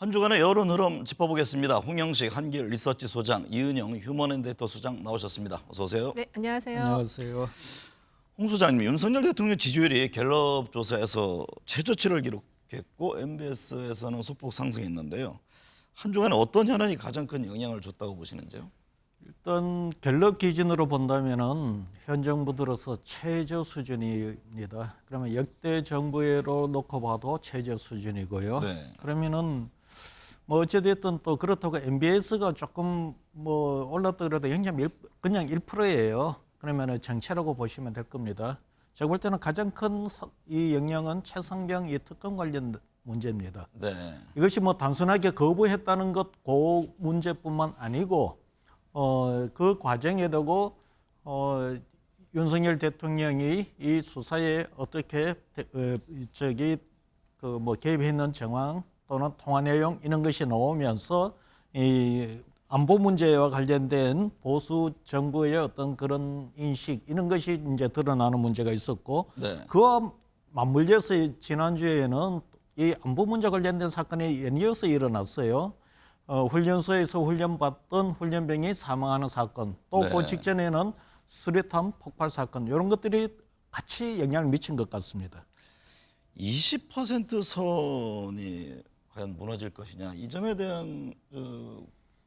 한 주간의 여론 흐름 짚어보겠습니다. 홍영식 한길 리서치 소장, 이은영 휴먼앤데이터 소장 나오셨습니다. 어서 오세요. 네, 안녕하세요. 안녕하세요. 홍 소장님, 윤석열 대통령 지지율이 갤럽 조사에서 최저치를 기록했고 MBS에서는 소폭 상승했는데요. 한 주간에 어떤 현안이 가장 큰 영향을 줬다고 보시는지요? 일단 갤럽 기준으로 본다면은 현 정부 들어서 최저 수준입니다. 그러면 역대 정부로 놓고 봐도 최저 수준이고요. 네. 그러면은 뭐 어찌됐든 또 그렇다고 MBS가 조금 뭐 올랐다 그래도 0.1 그냥 1%예요. 그러면은 정체라고 보시면 될 겁니다. 제가 볼 때는 가장 큰 이 영향은 최상병 이 특검 관련 문제입니다. 네. 이것이 뭐 단순하게 거부했다는 것 그 문제뿐만 아니고 그 과정에도 윤석열 대통령이 이 수사에 어떻게 그 뭐 개입했는 정황 또는 통화 내용 이런 것이 나오면서 이 안보 문제와 관련된 보수 정부의 어떤 그런 인식 이런 것이 이제 드러나는 문제가 있었고 네. 그와 맞물려서 지난주에는 이 안보 문제 관련된 사건이 연이어서 일어났어요. 훈련소에서 훈련받던 훈련병이 사망하는 사건, 또 그 네. 직전에는 수류탄 폭발 사건 이런 것들이 같이 영향을 미친 것 같습니다. 20% 선이 과연 무너질 것이냐, 이 점에 대한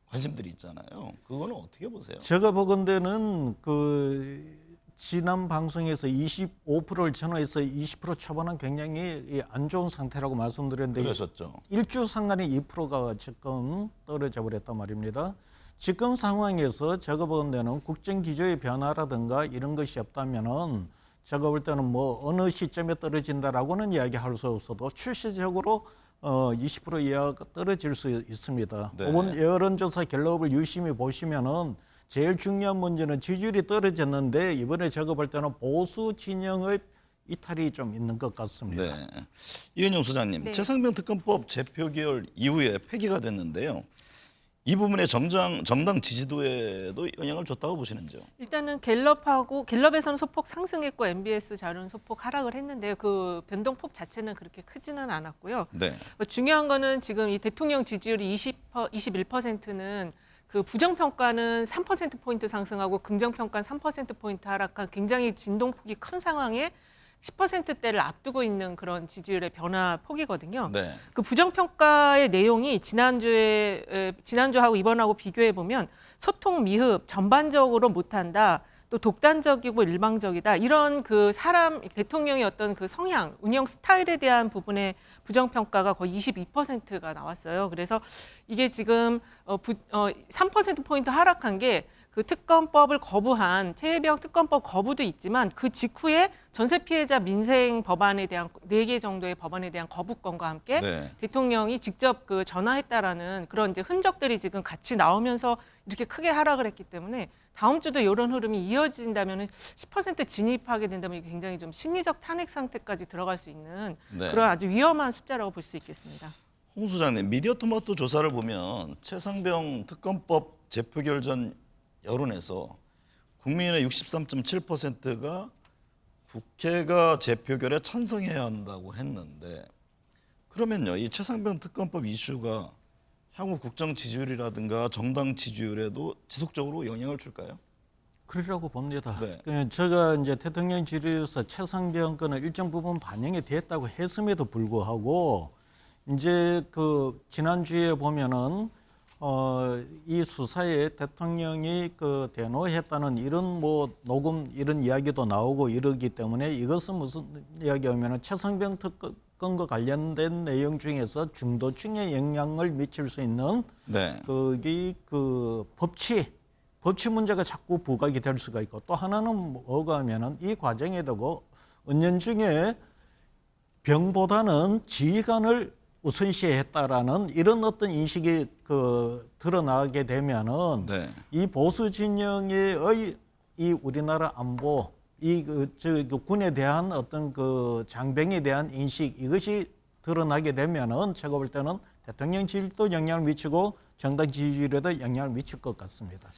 관심들이 있잖아요. 그거는 어떻게 보세요? 제가 보건대는 그 지난 방송에서 25%를 전후해서 20% 초반은 굉장히 안 좋은 상태라고 말씀드렸는데 그러셨죠. 일주 상간에 2%가 지금 떨어져 버렸단 말입니다. 지금 상황에서 제가 보건대는 국정 기조의 변화라든가 이런 것이 없다면은 제가 볼 때는 뭐 어느 시점에 떨어진다라고는 이야기할 수 없어도 추세적으로 20% 이하가 떨어질 수 있습니다. 네. 이번 여론조사 갤럽을 유심히 보시면은 제일 중요한 문제는 지지율이 떨어졌는데 이번에 제가 볼 때는 보수 진영의 이탈이 좀 있는 것 같습니다. 네. 이은영 소장님, 네. 최상병 특검법 재표 기열 이후에 폐기가 됐는데요. 이 부분에 정당 지지도에도 영향을 줬다고 보시는지요? 일단은 갤럽에서는 소폭 상승했고 MBS 자료는 소폭 하락을 했는데요. 그 변동폭 자체는 그렇게 크지는 않았고요. 네. 중요한 거는 지금 이 대통령 지지율이 21%는 그 부정평가는 3%포인트 상승하고 긍정평가는 3%포인트 하락한 굉장히 진동폭이 큰 상황에 10%대를 앞두고 있는 그런 지지율의 변화 폭이거든요. 네. 그 부정평가의 내용이 지난주하고 이번하고 비교해 보면 소통 미흡, 전반적으로 못한다, 또 독단적이고 일방적이다 이런 그 사람 대통령의 어떤 그 성향, 운영 스타일에 대한 부분의 부정평가가 거의 22%가 나왔어요. 그래서 이게 지금 3%포인트 하락한 게 그 특검법을 거부한 최혜병 특검법 거부도 있지만 그 직후에 전세 피해자 민생 법안에 대한 4개 정도의 법안에 대한 거부권과 함께 네. 대통령이 직접 그 전화했다라는 그런 이제 흔적들이 지금 같이 나오면서 이렇게 크게 하락을 했기 때문에 다음 주도 이런 흐름이 이어진다면 10% 진입하게 된다면 이게 굉장히 좀 심리적 탄핵 상태까지 들어갈 수 있는 네. 그런 아주 위험한 숫자라고 볼 수 있겠습니다. 홍 소장님, 미디어토마토 조사를 보면 최상병 특검법 재표 기열 전 여론에서 국민의 63.7%가 국회가 재표결에 찬성해야 한다고 했는데, 그러면요, 이 최상병 특검법 이슈가 향후 국정 지지율이라든가 정당 지지율에도 지속적으로 영향을 줄까요? 그러라고 봅니다. 네. 제가 이제 대통령 질의에서 최상병 건은 일정 부분 반영이 됐다고 했음에도 불구하고 이제 그 지난주에 보면은 이 수사에 대통령이 그 대노했다는 이런 뭐 녹음 이런 이야기도 나오고 이러기 때문에 이것은 무슨 이야기하면은 최상병 특검과 관련된 내용 중에서 중도층에 영향을 미칠 수 있는 네. 거기 그 법치 문제가 자꾸 부각이 될 수가 있고 또 하나는 뭐가 하면은 이 과정에도 은연중에 병보다는 지휘관을 우선시했다라는 이런 어떤 인식이 그 드러나게 되면은 네. 이 보수 진영의 이 우리나라 안보 그 군에 대한 어떤 그 장병에 대한 인식 이것이 드러나게 되면은 제가 볼 때는 대통령 지지율도 영향을 미치고 정당 지지율에도 영향을 미칠 것 같습니다.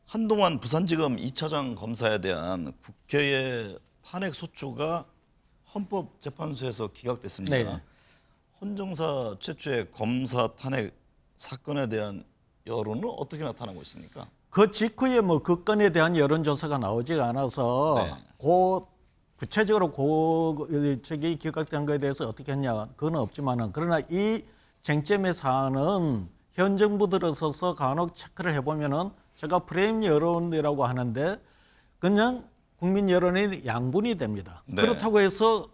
한동안 부산지검 2차장 검사에 대한 국회의 탄핵 소추가 헌법재판소에서 기각됐습니다. 네. 헌정사 최초의 검사 탄핵 사건에 대한 여론은 어떻게 나타나고 있습니까? 그 직후에 뭐 그 건에 대한 여론조사가 나오지가 않아서 네. 구체적으로 저기 기각된 거에 대해서 어떻게 했냐 그건 없지만은 그러나 이 쟁점의 사안은 현 정부 들어서서 간혹 체크를 해보면은 제가 프레임 여론이라고 하는데 그냥 국민 여론의 양분이 됩니다. 네. 그렇다고 해서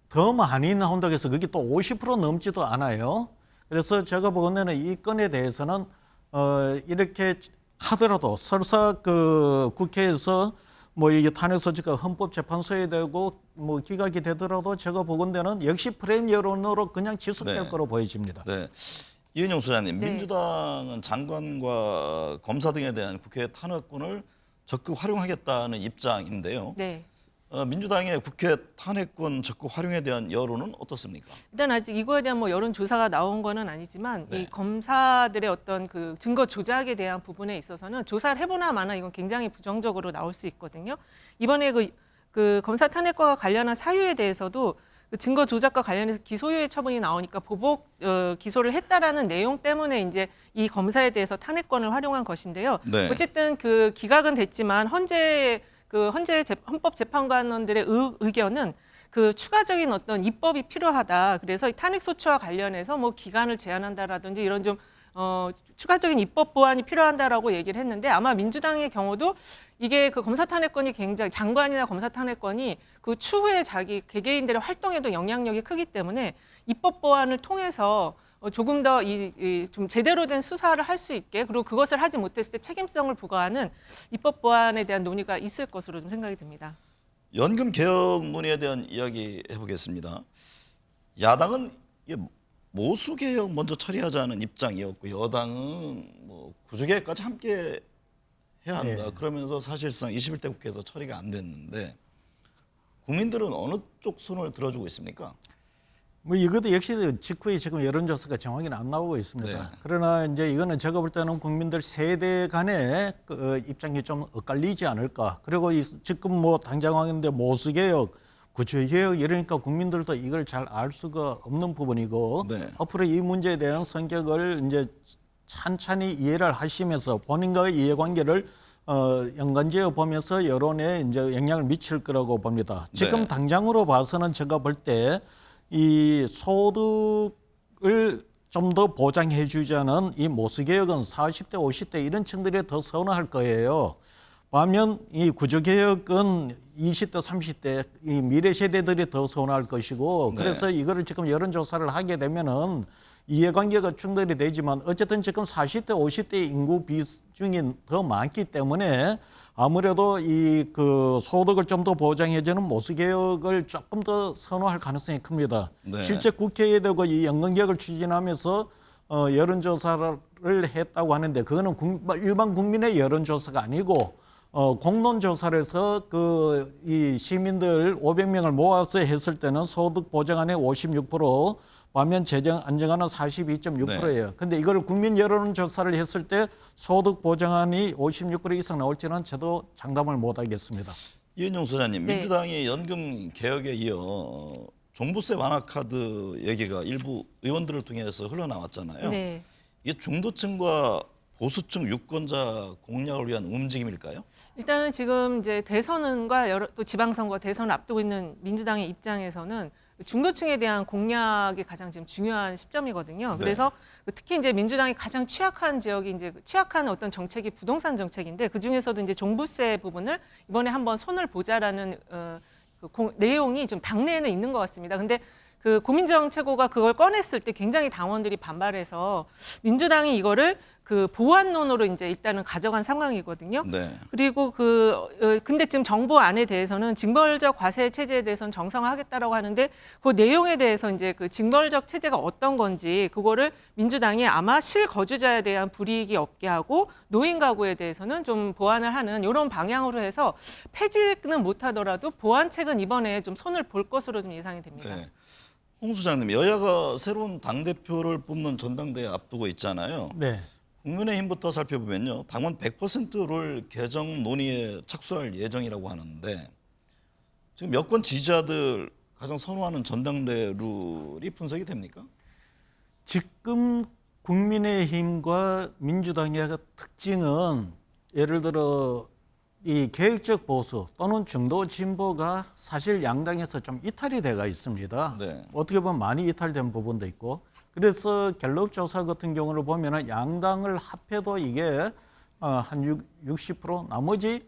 더 많이 나온다고 해서 그게 또 50% 넘지도 않아요. 그래서 제가 보건대는 이 건에 대해서는 이렇게 하더라도 설사 그 국회에서 뭐 이게 탄핵 소지가 헌법재판소에 되고 뭐 기각이 되더라도 제가 보건대는 역시 프레임 여론으로 그냥 지속될 네. 거로 보여집니다. 네. 이은영 소장님, 네. 민주당은 장관과 검사 등에 대한 국회 탄핵권을 적극 활용하겠다는 입장인데요. 네. 민주당의 국회 탄핵권 적극 활용에 대한 여론은 어떻습니까? 일단 아직 이거에 대한 뭐 여론 조사가 나온 거는 아니지만 네. 이 검사들의 어떤 그 증거 조작에 대한 부분에 있어서는 조사를 해보나 마나 이건 굉장히 부정적으로 나올 수 있거든요. 이번에 그 검사 탄핵과 관련한 사유에 대해서도 그 증거 조작과 관련해서 기소유예 처분이 나오니까 보복 기소를 했다라는 내용 때문에 이제 이 검사에 대해서 탄핵권을 활용한 것인데요. 네. 어쨌든 그 기각은 됐지만 헌재 헌법재판관원들의 의견은 그 추가적인 어떤 입법이 필요하다. 그래서 이 탄핵소추와 관련해서 뭐 기간을 제한한다라든지 이런 좀 추가적인 입법 보완이 필요하다라고 얘기를 했는데 아마 민주당의 경우도 이게 그 검사 탄핵권이 굉장히 장관이나 검사 탄핵권이 그 추후에 자기 개개인들의 활동에도 영향력이 크기 때문에 입법 보완을 통해서 조금 더 좀 제대로 된 수사를 할 수 있게 그리고 그것을 하지 못했을 때 책임성을 부과하는 입법 보완에 대한 논의가 있을 것으로 좀 생각이 듭니다. 연금 개혁 논의에 대한 이야기 해보겠습니다. 야당은 모수 개혁 먼저 처리하자는 입장이었고 여당은 뭐 구조 개혁까지 함께 해야 한다. 네. 그러면서 사실상 21대 국회에서 처리가 안 됐는데 국민들은 어느 쪽 손을 들어주고 있습니까? 뭐 이것도 역시 직후에 지금 여론조사가 정확히는 안 나오고 있습니다. 네. 그러나 이제 이거는 제가 볼 때는 국민들 세대 간의 그 입장이 좀 엇갈리지 않을까. 그리고 지금 뭐 당장 하는데 모수개혁, 구조개혁 이러니까 국민들도 이걸 잘 알 수가 없는 부분이고 네. 앞으로 이 문제에 대한 성격을 이제 찬찬히 이해를 하시면서 본인과의 이해관계를 연관지어 보면서 여론에 이제 영향을 미칠 거라고 봅니다. 지금 네. 당장으로 봐서는 제가 볼 때 이 소득을 좀 더 보장해 주자는 이 모수개혁은 40대, 50대 이런 층들이 더 선호할 거예요. 반면 이 구조개혁은 20대, 30대 이 미래 세대들이 더 선호할 것이고 네. 그래서 이거를 지금 여론조사를 하게 되면은 이해관계가 충돌이 되지만 어쨌든 지금 40대, 50대 인구 비중이 더 많기 때문에 아무래도 이 그 소득을 좀 더 보장해주는 모수개혁을 조금 더 선호할 가능성이 큽니다. 네. 실제 국회에 되고 이 연금개혁을 추진하면서 여론조사를 했다고 하는데 그거는 일반 국민의 여론조사가 아니고 공론조사를 해서 그 이 시민들 500명을 모아서 했을 때는 소득 보장안의 56%, 반면 재정 안정안은 42.6%예요. 근데 이걸 국민 여론조사를 했을 때 소득 보장안이 56% 이상 나올지는 저도 장담을 못 하겠습니다. 이은영 소장님, 네. 민주당이 연금 개혁에 이어 종부세 완화 카드 얘기가 일부 의원들을 통해서 흘러나왔잖아요. 네. 이게 중도층과 보수층 유권자 공략을 위한 움직임일까요? 일단은 지금 이제 대선과 또 지방선거 대선을 앞두고 있는 민주당의 입장에서는 중도층에 대한 공략이 가장 지금 중요한 시점이거든요. 네. 그래서 특히 이제 민주당이 가장 취약한 지역이 이제 취약한 어떤 정책이 부동산 정책인데 그 중에서도 이제 종부세 부분을 이번에 한번 손을 보자라는 내용이 좀 당내에는 있는 것 같습니다. 근데 그 고민정 최고가 그걸 꺼냈을 때 굉장히 당원들이 반발해서 민주당이 이거를 그 보완론으로 이제 일단은 가져간 상황이거든요. 네. 그리고 근데 지금 정부 안에 대해서는 징벌적 과세 체제에 대해서는 정상화하겠다라고 하는데 그 내용에 대해서 이제 그 징벌적 체제가 어떤 건지 그거를 민주당이 아마 실거주자에 대한 불이익이 없게 하고 노인 가구에 대해서는 좀 보완을 하는 이런 방향으로 해서 폐지는 못하더라도 보완책은 이번에 좀 손을 볼 것으로 좀 예상이 됩니다. 네. 홍 소장님, 여야가 새로운 당대표를 뽑는 전당대회 앞두고 있잖아요. 네. 국민의힘부터 살펴보면요. 당원 100%를 개정 논의에 착수할 예정이라고 하는데 지금 여권 지지자들 가장 선호하는 전당대 룰이 분석이 됩니까? 지금 국민의힘과 민주당의 특징은 예를 들어 이 계획적 보수 또는 중도 진보가 사실 양당에서 좀 이탈이 돼가 있습니다. 네. 어떻게 보면 많이 이탈된 부분도 있고 그래서 갤럽 조사 같은 경우를 보면은 양당을 합해도 이게 한 60% 나머지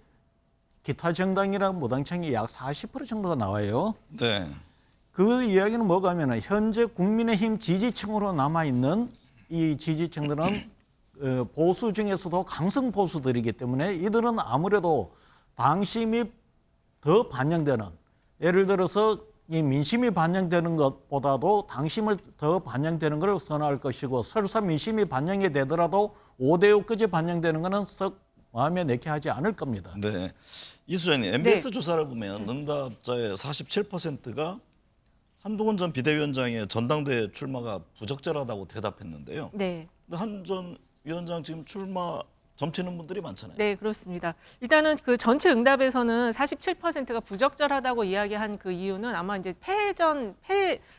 기타 정당이랑 무당층이 약 40% 정도가 나와요. 네. 그 이야기는 뭐가 하면은 현재 국민의힘 지지층으로 남아있는 이 지지층들은 보수 중에서도 강성 보수들이기 때문에 이들은 아무래도 당심이 더 반영되는 예를 들어서 이 민심이 반영되는 것보다도 당심을 더 반영되는 걸 선호할 것이고 설사 민심이 반영이 되더라도 5대5까지 반영되는 것은 썩 마음에 내게 하지 않을 겁니다. 네. 이 소장님, MBS 조사를 보면 응답자의 47%가 한동훈 전 비대위원장의 전당대회 출마가 부적절하다고 대답했는데요. 네. 근데 한 전 위원장 지금 출마 점치는 분들이 많잖아요. 네, 그렇습니다. 일단은 그 전체 응답에서는 47%가 부적절하다고 이야기한 그 이유는 아마 이제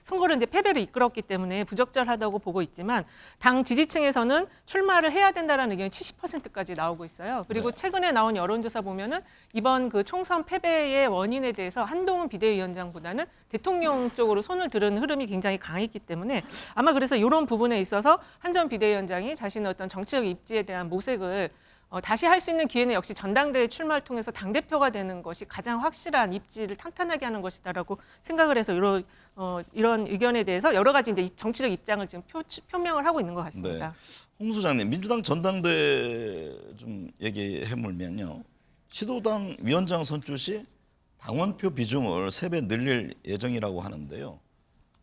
선거를 이제 패배로 이끌었기 때문에 부적절하다고 보고 있지만 당 지지층에서는 출마를 해야 된다라는 의견이 70%까지 나오고 있어요. 그리고 네. 최근에 나온 여론조사 보면은 이번 그 총선 패배의 원인에 대해서 한동훈 비대위원장보다는 대통령 쪽으로 손을 드는 흐름이 굉장히 강했기 때문에 아마 그래서 이런 부분에 있어서 한 전 비대위원장이 자신의 어떤 정치적 입지에 대한 모색을 다시 할 수 있는 기회는 역시 전당대회 출마를 통해서 당대표가 되는 것이 가장 확실한 입지를 탄탄하게 하는 것이다라고 생각을 해서 이런 의견에 대해서 여러 가지 이제 정치적 입장을 지금 표명을 하고 있는 것 같습니다. 홍 소장님, 민주당 전당대회 좀 얘기해 보면요. 시도당 위원장 선출 시 당원표 비중을 3배 늘릴 예정이라고 하는데요.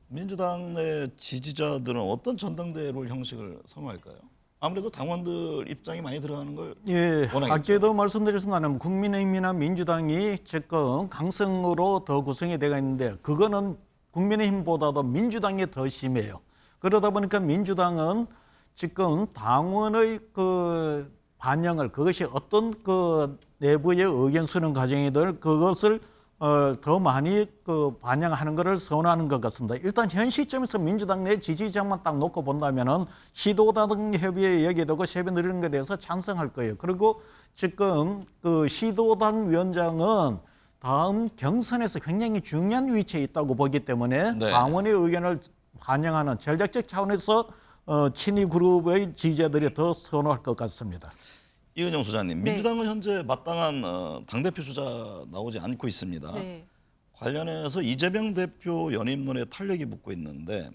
민주당 내 지지자들은 어떤 전당대회 형식을 선호할까요? 아무래도 당원들 입장이 많이 들어가는 걸 예, 원하겠죠. 아까도 말씀드렸습니다만 국민의힘이나 민주당이 지금 강성으로 더 구성이 되어 있는데 그거는 국민의힘보다도 민주당이 더 심해요. 그러다 보니까 민주당은 지금 당원의 그 반영을 그것이 어떤 그 내부의 의견 수렴 과정이든 그것을 더 많이 그 반영하는 것을 선호하는 것 같습니다. 일단 현 시점에서 민주당 내 지지자만 딱 놓고 본다면은 시도당 협의에 얘기되고 세배 늘리는 것에 대해서 찬성할 거예요. 그리고 지금 그 시도당 위원장은 다음 경선에서 굉장히 중요한 위치에 있다고 보기 때문에 네. 당원의 의견을 반영하는 전략적 차원에서 친이 그룹의 지지자들이 더 선호할 것 같습니다. 이은영 소장님, 네. 민주당은 현재 마땅한 당대표 주자 나오지 않고 있습니다. 네. 관련해서 이재명 대표 연임론에 탄력이 붙고 있는데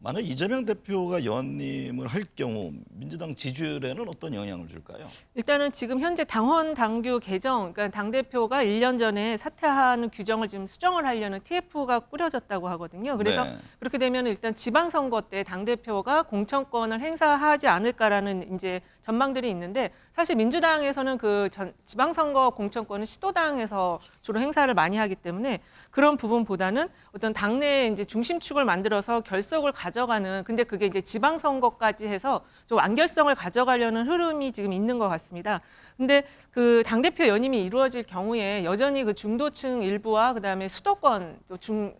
만약 이재명 대표가 연임을 할 경우 민주당 지지율에는 어떤 영향을 줄까요? 일단은 지금 현재 당원 당규 개정, 그러니까 당대표가 1년 전에 사퇴하는 규정을 지금 수정을 하려는 TF가 꾸려졌다고 하거든요. 그래서 네. 그렇게 되면 일단 지방선거 때 당대표가 공천권을 행사하지 않을까라는 이제 전망들이 있는데 사실 민주당에서는 그 지방선거 공천권은 시도당에서 주로 행사를 많이 하기 때문에 그런 부분보다는 어떤 당내 이제 중심축을 만들어서 결속을 가져가는 근데 그게 이제 지방선거까지 해서 좀 완결성을 가져가려는 흐름이 지금 있는 것 같습니다. 근데 그 당대표 연임이 이루어질 경우에 여전히 그 중도층 일부와 그다음에 수도권 또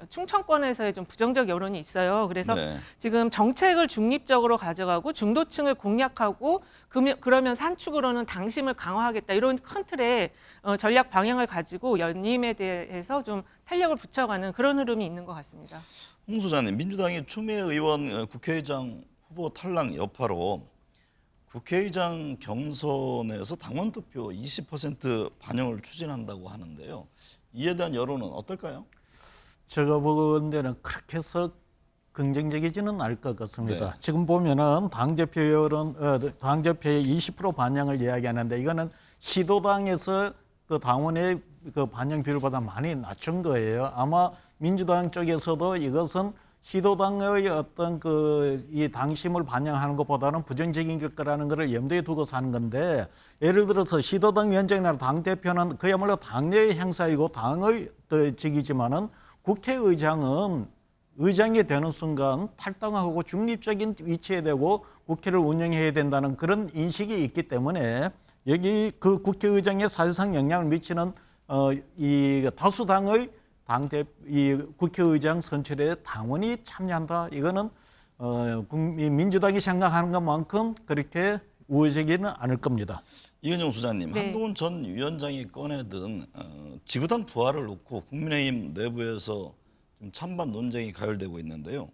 충청권에서의 좀 부정적 여론이 있어요. 그래서 네. 지금 정책을 중립적으로 가져가고 중도층을 공략하고 그러면 산축으로는 당심을 강화하겠다 이런 큰 틀의 전략 방향을 가지고 연임에 대해서 좀 탄력을 붙여가는 그런 흐름이 있는 것 같습니다. 홍 소장님, 민주당이 추미애 의원 국회의장 후보 탈락 여파로 국회의장 경선에서 당원 투표 20% 반영을 추진한다고 하는데요. 이에 대한 여론은 어떨까요? 제가 보는 데는 그렇게 해서 긍정적이지는 않을 것 같습니다. 네. 지금 보면은 당대표의 20% 반영을 이야기하는데 이거는 시도당에서 그 당원의 그 반영 비율보다 많이 낮춘 거예요. 아마 민주당 쪽에서도 이것은 시도당의 어떤 그 이 당심을 반영하는 것보다는 부정적인 거라는 것을 염두에 두고서 하는 건데 예를 들어서 시도당 위원장이나 당대표는 그야말로 당내의 행사이고 당의 그 직이지만은 국회의장은 의장이 되는 순간 탈당하고 중립적인 위치에 되고 국회를 운영해야 된다는 그런 인식이 있기 때문에 여기 그 국회의장에 사실상 영향을 미치는 이 다수당의 이 국회의장 선출에 당원이 참여한다. 이거는 민주당이 생각하는 것만큼 그렇게 우호적이는 않을 겁니다. 이은영 소장님, 네. 한동훈 전 위원장이 꺼내든 지구당 부활을 놓고 국민의힘 내부에서 좀 찬반 논쟁이 가열되고 있는데요.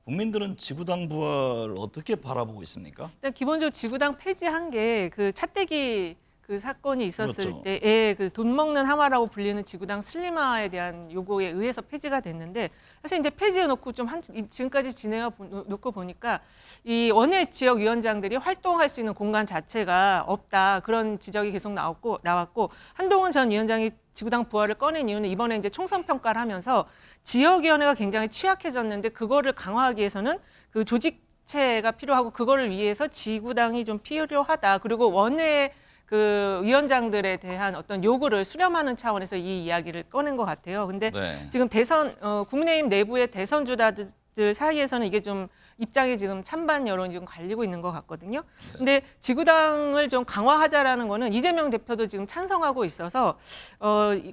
국민들은 지구당 부활을 어떻게 바라보고 있습니까? 일단 기본적으로 지구당 폐지한 게 그 차떼기 그 사건이 있었을 그렇죠. 때에 그 돈 먹는 하마라고 불리는 지구당 슬림화에 대한 요구에 의해서 폐지가 됐는데 사실 이제 폐지해 놓고 좀 지금까지 진행해 놓고 보니까 이 원외 지역 위원장들이 활동할 수 있는 공간 자체가 없다 그런 지적이 계속 나왔고 한동훈 전 위원장이 지구당 부활을 꺼낸 이유는 이번에 이제 총선 평가를 하면서 지역위원회가 굉장히 취약해졌는데 그거를 강화하기 위해서는 그 조직체가 필요하고 그거를 위해서 지구당이 좀 필요하다. 그리고 원외 그 위원장들에 대한 어떤 요구를 수렴하는 차원에서 이 이야기를 꺼낸 것 같아요. 근데 네. 지금 국민의힘 내부의 대선 주자들 사이에서는 이게 좀 입장이 지금 찬반 여론이 좀 갈리고 있는 것 같거든요. 근데 지구당을 좀 강화하자라는 거는 이재명 대표도 지금 찬성하고 있어서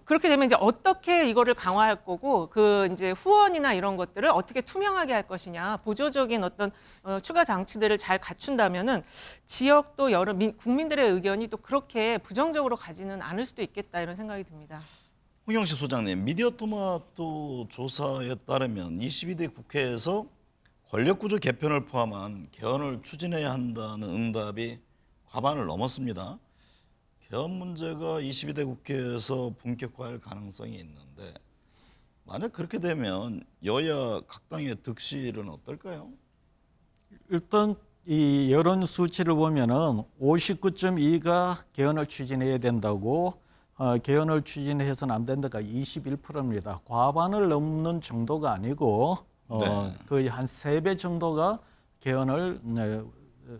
그렇게 되면 이제 어떻게 이거를 강화할 거고 그 이제 후원이나 이런 것들을 어떻게 투명하게 할 것이냐 보조적인 어떤 추가 장치들을 잘 갖춘다면은 지역도 여러 국민들의 의견이 또 그렇게 부정적으로 가지는 않을 수도 있겠다 이런 생각이 듭니다. 홍영식 소장님, 미디어토마토 조사에 따르면 22대 국회에서 권력구조 개편을 포함한 개헌을 추진해야 한다는 응답이 과반을 넘었습니다. 개헌 문제가 22대 국회에서 본격화할 가능성이 있는데 만약 그렇게 되면 여야 각 당의 득실은 어떨까요? 일단 이 여론 수치를 보면은 59.2가 개헌을 추진해야 된다고 개헌을 추진해서는 안 된다가 21%입니다. 과반을 넘는 정도가 아니고 네. 거의 한 3배 정도가 개헌을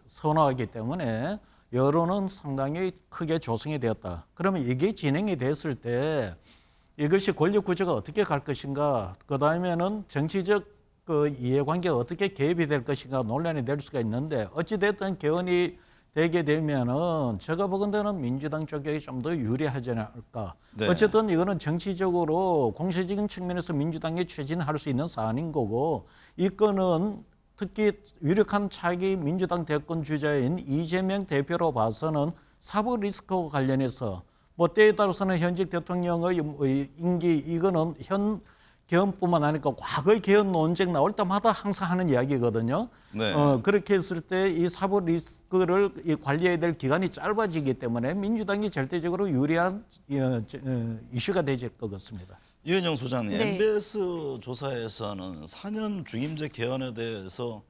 선호하기 때문에 여론은 상당히 크게 조성이 되었다. 그러면 이게 진행이 됐을 때 이것이 권력 구조가 어떻게 갈 것인가, 그 다음에는 정치적 그 이해관계가 어떻게 개입이 될 것인가 논란이 될 수가 있는데 어찌됐든 개헌이 되게 되면은 제가 보건대는 민주당 쪽에 좀 더 유리하지 않을까. 네. 어쨌든 이거는 정치적으로 공세적인 측면에서 민주당이 추진할 수 있는 사안인 거고 이 건은 특히 유력한 차기 민주당 대권 주자인 이재명 대표로 봐서는 사법 리스크와 관련해서 뭐 때에 따라서는 현직 대통령의 임기 이거는 현 개헌뿐만 아니라 과거의 개헌 논쟁 나올 때마다 항상 하는 이야기거든요. 네. 그렇게 했을 때 이 사법 리스크를 관리해야 될 기간이 짧아지기 때문에 민주당이 절대적으로 유리한 이슈가 되질 것 같습니다. 이은영 소장님, 네. MBS 조사에서는 4년 중임제 개헌에 대해서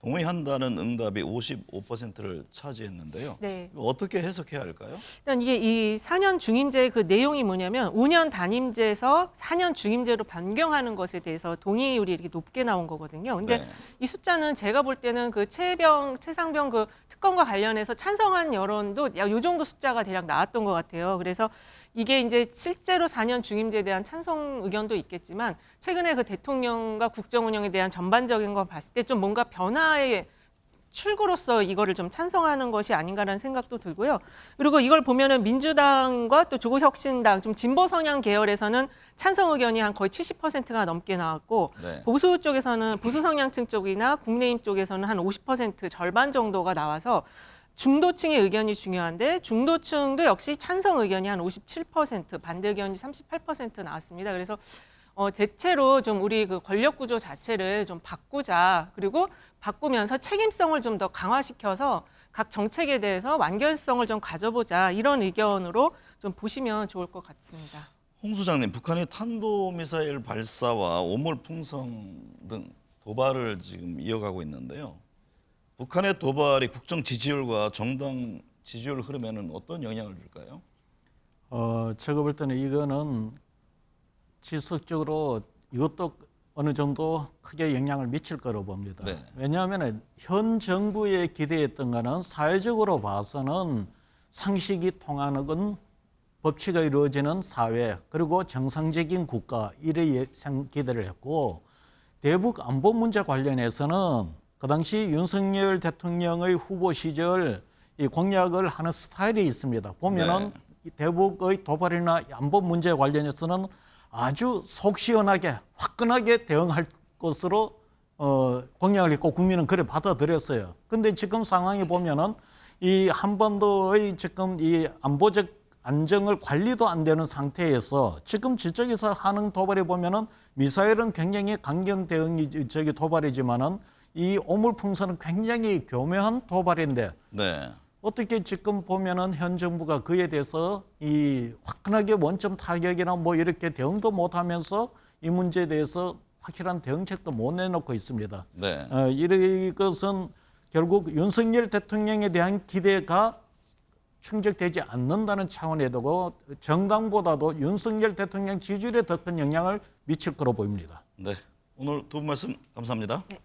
동의한다는 응답이 55%를 차지했는데요. 네. 이거 어떻게 해석해야 할까요? 일단 이게 이 4년 중임제 그 내용이 뭐냐면 5년 단임제에서 4년 중임제로 변경하는 것에 대해서 동의율이 이렇게 높게 나온 거거든요. 근데 네. 이 숫자는 제가 볼 때는 그 최상병 그 특검과 관련해서 찬성한 여론도 요 정도 숫자가 대략 나왔던 것 같아요. 그래서 이게 이제 실제로 4년 중임제에 대한 찬성 의견도 있겠지만 최근에 그 대통령과 국정 운영에 대한 전반적인 거 봤을 때 좀 뭔가 변화의 출구로서 이거를 좀 찬성하는 것이 아닌가라는 생각도 들고요. 그리고 이걸 보면은 민주당과 또 조국혁신당 좀 진보 성향 계열에서는 찬성 의견이 한 거의 70%가 넘게 나왔고 네. 보수 쪽에서는 보수 성향층 쪽이나 국민의힘 쪽에서는 한 50% 절반 정도가 나와서 중도층의 의견이 중요한데 중도층도 역시 찬성 의견이 한 57%, 반대 의견이 38% 나왔습니다. 그래서 대체로 좀 우리 그 권력 구조 자체를 좀 바꾸자. 그리고 바꾸면서 책임성을 좀 더 강화시켜서 각 정책에 대해서 완결성을 좀 가져보자. 이런 의견으로 좀 보시면 좋을 것 같습니다. 홍 소장님, 북한이 탄도미사일 발사와 오물 풍성 등 도발을 지금 이어가고 있는데요. 북한의 도발이 국정 지지율과 정당 지지율 흐름에는 어떤 영향을 줄까요? 제가 볼 때는 이거는 지속적으로 이것도 어느 정도 크게 영향을 미칠 거로 봅니다. 네. 왜냐하면 현 정부에 기대했던 거는 사회적으로 봐서는 상식이 통하는 건 법치가 이루어지는 사회 그리고 정상적인 국가 이래 기대를 했고 대북 안보 문제 관련해서는 그 당시 윤석열 대통령의 후보 시절 이 공약을 하는 스타일이 있습니다. 보면은 대북의 도발이나 안보 문제 관련해서는 아주 속 시원하게 화끈하게 대응할 것으로 공약을 했고 국민은 그래 받아들였어요. 근데 지금 상황이 보면은 이 한반도의 지금 이 안보적 안정을 관리도 안 되는 상태에서 지금 저쪽에서 하는 도발에 보면은 미사일은 굉장히 강경 대응이 도발이지만은 이 오물풍선은 굉장히 교묘한 도발인데 네. 어떻게 지금 보면은 현 정부가 그에 대해서 이 화끈하게 원점 타격이나 뭐 이렇게 대응도 못하면서 이 문제에 대해서 확실한 대응책도 못 내놓고 있습니다. 네. 이것은 결국 윤석열 대통령에 대한 기대가 충족되지 않는다는 차원에 두고 정당보다도 윤석열 대통령 지지율에 더 큰 영향을 미칠 거로 보입니다. 네. 오늘 두 분 말씀 감사합니다. 네.